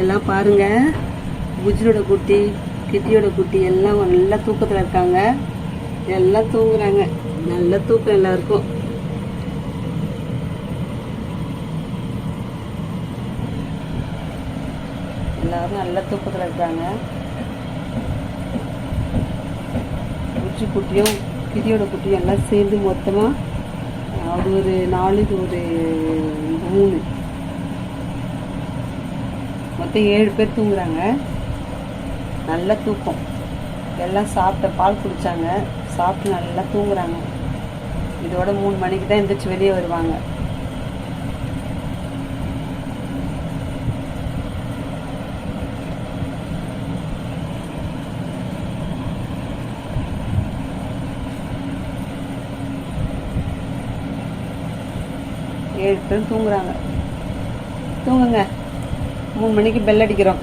எல்லாம் பாருங்க, புஜ்ஜியோட குட்டி, கிட்டியோட குட்டி எல்லாம் நல்லா தூக்கத்தில் இருக்காங்க. எல்லாம் தூங்குறாங்க. நல்ல தூக்கம் எல்லாருக்கும். எல்லாரும் நல்ல தூக்கத்தில் இருக்காங்க. புஜ்ஜி குட்டியும் கிட்டியோட குட்டியும் எல்லாம் சேர்ந்து மொத்தமாக அது ஒரு 4, இது ஒரு 3, மொத்தம் 7 பேர் தூங்குறாங்க. நல்ல தூக்கம். எல்லாம் சாப்பிட்ட பால் குடித்தாங்க, சாப்பிட்டு நல்லா தூங்குறாங்க. இதோட 3 மணிக்கு தான் எந்திரிச்சு வெளியே வருவாங்க. ஏழு பேர் தூங்குறாங்க. தூங்குங்க. 3 மணிக்கு பெல் அடிக்கிறோம்.